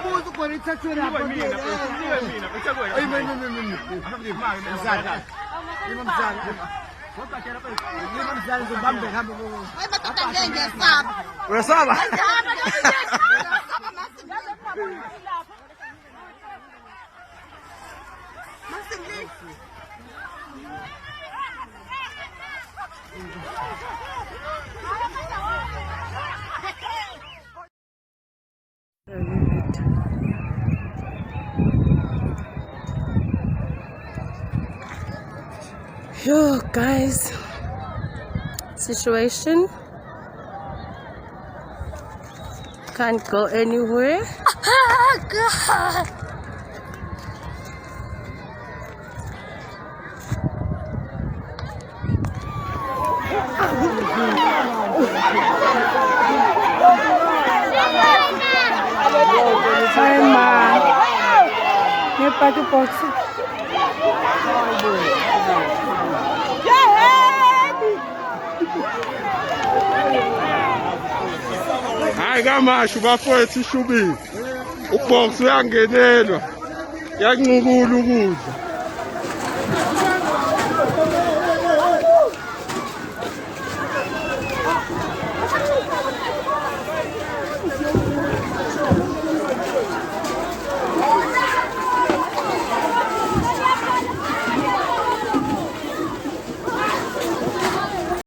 Muito por isso aqui na bandeira. Ai, mãe. Ay, matutanggan niya, stop! Bersama. Yo, guys, situation, can't go anywhere. God. Hi, ma. You're back to boxing. Hayi kamashu bafowethu ishubile. Ubox uyangenelwa. Yancukula ukudla.